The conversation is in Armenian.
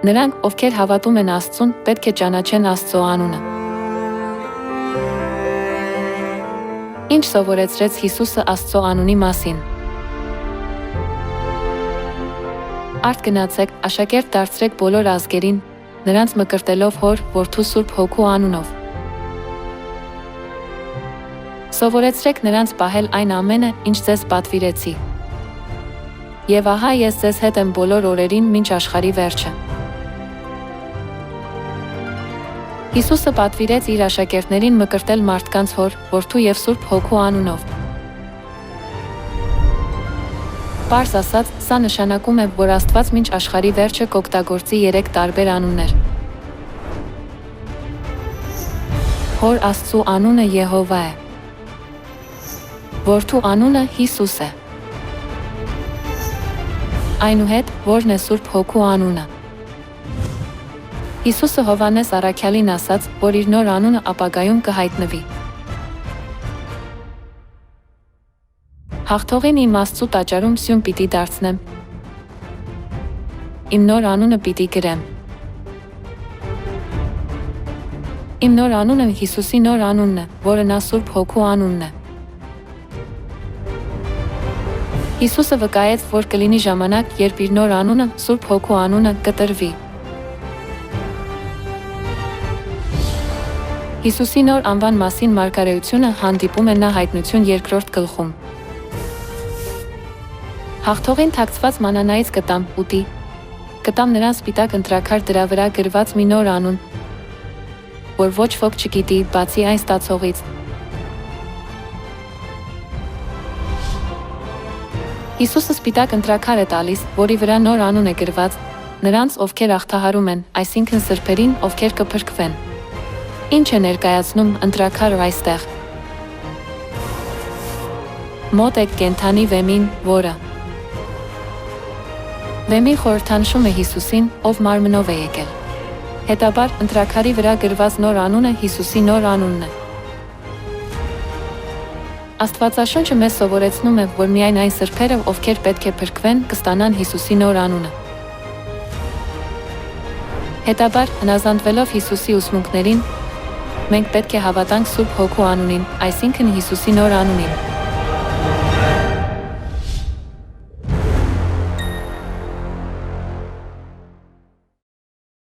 Նրանք, ովքեր հավատում են Աստծուն, պետք է ճանաչեն Աստծո անունը։ Ինչ սովորեցրեց Հիսուսը Աստծո անունի մասին։ Արդ գնացեք, աշակերտ դարձրեք բոլոր ազգերին, նրանց մկրտելով Հոր, Որդու Սուրբ Հոգու անունով։ Սովորեցրեք նրանց պահել այն ամենը, ինչ ձեզ պատվիրեցի։ Եվ ահա ես ձեզ հետ եմ բոլոր օրերին մինչ աշխարհի վերջը։ Հիսուսը պատվիրեց իր աշակերտներին մկրտել մարդկանց Հոր, Որդու և Սուրբ Հոգու անունով։ Պարզ ասած, սա նշանակում է, որ Աստված մինչ աշխարհի վերջը կօգտագործի 3 տարբեր անուններ։ Հոր Աստծու անունը Եհովա է։ Որդու անունը Հիսուս է։ Այնուհետ, որն է Սուրբ Հոգու անունը։ Հիսուսը Հովհաննես առաքյալին ասաց, որ իր նոր անունը ապագայում կհայտնվի։ Հաղթողին իմ Աստծու տաճարում սյուն պիտի դարձնեմ։ Իմ նոր անունը պիտի գրեմ։ Իմ նոր անունը Հիսուսի նոր անունն է, որը նա Սուրբ Հոգու անունն է։ Հիսուսը վկայեց, որ կլինի ժամանակ, երբ իր նոր անունը, Սուրբ Հոգու անունը, կտրվի։ Հիսուսի նոր անվան մասին մարգարեությունը հանդիպում է նա Հայտնություն 2-րդ գլխում։ Հաղթողին թաքցված մանանայից կտամ, ուտի։ Կտամ նրան սպիտակ ընտրաքար դրա վրա գրված մի նոր անուն, որ ոչ ոք չգիտի, բացի այն ստացողից։ Հիսուսը սպիտակ ընտրաքար է տալիս, որի վրա նոր անուն է գրված, նրանց, ովքեր աղթահարում են, այսինքն սրբերին, ովքեր կփրկվեն։ Ինչ է ներկայացնում ընտրաքարը այստեղ։ Մոտ է կենդանի վեմին, որը վեմի խորհրդանշում է Հիսուսին, ով մարմնով է եկել։ Հետաբար, ընտրաքարի վրա գրված նոր անունը Հիսուսի նոր անունն է։ Աստվածաշունչը մեզ սովորեցնում է, որ միայն այն սրբերը, ովքեր պետք է փրկվեն, կստանան Հիսուսի նոր անունը։ Հետաբար, հնազանդվելով Հիսուսի ուսմունքներին, մենք պետք է հավատանք Սուրբ Հոգու անունին, այսինքն Հիսուսի նոր անունին։